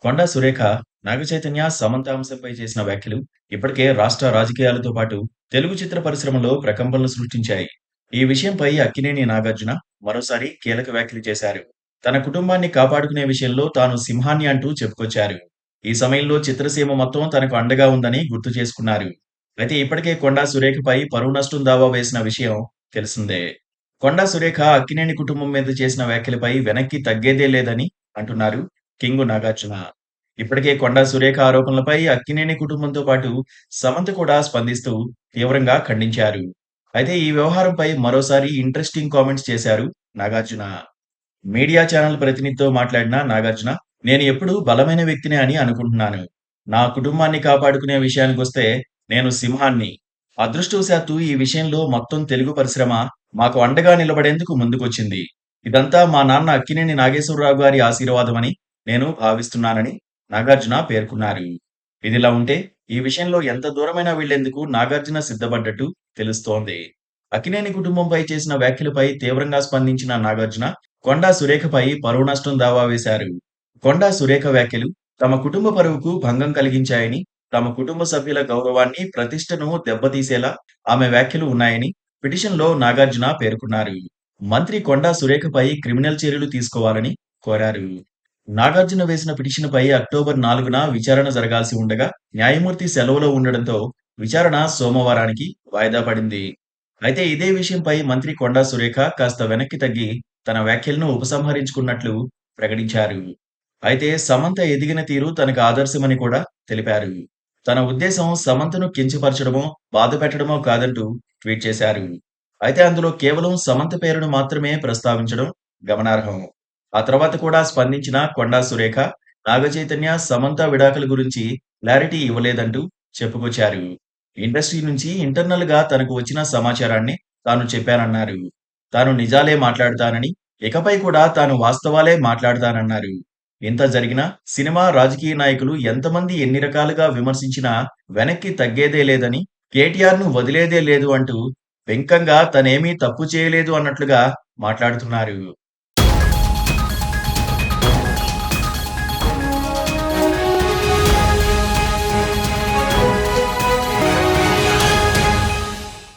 కొండా సురేఖ, నాగచైతన్య, సమంత అంశంపై చేసిన వ్యాఖ్యలు ఇప్పటికే రాష్ట్ర రాజకీయాలతో పాటు తెలుగు చిత్ర పరిశ్రమలో ప్రకంపనలు సృష్టించాయి. ఈ విషయంపై అక్కినేని నాగార్జున మరోసారి కీలక వ్యాఖ్యలు చేశారు. తన కుటుంబాన్ని కాపాడుకునే విషయంలో తాను సింహాన్ని అంటూ చెప్పుకొచ్చారు. ఈ సమయంలో చిత్రసీమ మొత్తం తనకు అండగా ఉందని గుర్తు చేసుకున్నారు. అయితే ఇప్పటికే కొండా సురేఖపై పరువు నష్టం దావా వేసిన విషయం తెలిసిందే. కొండా సురేఖ అక్కినేని కుటుంబం మీద చేసిన వ్యాఖ్యలపై వెనక్కి తగ్గేదే లేదని అంటున్నారు కింగు నాగార్జున. ఇప్పటికే కొండా సురేఖ ఆరోపణలపై అక్కినేని కుటుంబంతో పాటు సమంత కూడా స్పందిస్తూ తీవ్రంగా ఖండించారు. అయితే ఈ వ్యవహారంపై మరోసారి ఇంట్రెస్టింగ్ కామెంట్స్ చేశారు నాగార్జున. మీడియా ఛానల్ ప్రతినిధితో మాట్లాడిన నాగార్జున, నేను ఎప్పుడూ బలమైన వ్యక్తినే అని అనుకుంటున్నాను. నా కుటుంబాన్ని కాపాడుకునే విషయానికొస్తే నేను సింహాన్ని. అదృష్టవశాత్తు ఈ విషయంలో మొత్తం తెలుగు పరిశ్రమ మాకు అండగా నిలబడేందుకు ముందుకొచ్చింది. ఇదంతా మా నాన్న అక్కినేని నాగేశ్వరరావు గారి ఆశీర్వాదమని నేను భావిస్తున్నానని నాగార్జున పేర్కొన్నారు. ఇదిలా ఉంటే ఈ విషయంలో ఎంత దూరమైనా వెళ్లేందుకు నాగార్జున సిద్ధపడ్డట్టు తెలుస్తోంది. అక్కినేని కుటుంబంపై చేసిన వ్యాఖ్యలపై తీవ్రంగా స్పందించిన నాగార్జున కొండా సురేఖపై పరువు నష్టం దావా వేశారు. కొండా సురేఖ వ్యాఖ్యలు తమ కుటుంబ పరువుకు భంగం కలిగించాయని, తమ కుటుంబ సభ్యుల గౌరవాన్ని, ప్రతిష్టను దెబ్బతీసేలా ఆమె వ్యాఖ్యలు ఉన్నాయని పిటిషన్‌లో నాగార్జున పేర్కొన్నారు. మంత్రి కొండా సురేఖపై క్రిమినల్ చర్యలు తీసుకోవాలని కోరారు. నాగార్జున వేసిన పిటిషన్‌పై అక్టోబర్ 4న విచారణ జరగాల్సి ఉండగా, న్యాయమూర్తి సెలవులో ఉండడంతో విచారణ సోమవారానికి వాయిదా పడింది. అయితే ఇదే విషయంపై మంత్రి కొండా సురేఖ కాస్త వెనక్కి తగ్గి తన వ్యాఖ్యలను ఉపసంహరించుకున్నట్లు ప్రకటించారు. అయితే సమంత ఎదిగిన తీరు తనకు ఆదర్శమని కూడా తెలిపారు. తన ఉద్దేశం సమంతను కించపరచడమో, బాధపెట్టడమో కాదంటూ ట్వీట్ చేశారు. అయితే అందులో కేవలం సమంత పేరును మాత్రమే ప్రస్తావించడం గమనార్హం. ఆ తర్వాత కూడా స్పందించిన కొండా సురేఖ, నాగచైతన్య, సమంత విడాకుల గురించి క్లారిటీ ఇవ్వలేదంటూ చెప్పుకొచ్చారు. ఇండస్ట్రీ నుంచి ఇంటర్నల్‌గా తనకు వచ్చిన సమాచారాన్ని తాను చెప్పానన్నారు. తాను నిజాలే మాట్లాడతానని, ఇకపై కూడా తాను వాస్తవాలే మాట్లాడతానన్నారు. ఇంత జరిగినా సినిమా, రాజకీయ నాయకులు ఎంతమంది ఎన్ని రకాలుగా విమర్శించినా వెనక్కి తగ్గేదే లేదని, కేటీఆర్‌ను వదిలేదే లేదు అంటూ వెంకంగా తనేమీ తప్పు చేయలేదు అన్నట్లుగా మాట్లాడుతున్నారు.